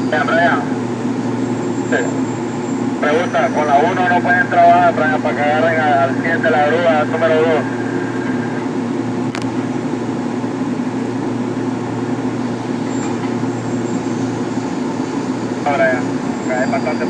Brian, Brian. Sí. Pregunta, con la uno no pueden trabajar, Brian, para que agarren al 100 de la grúa número 2. Brian, hay bastante.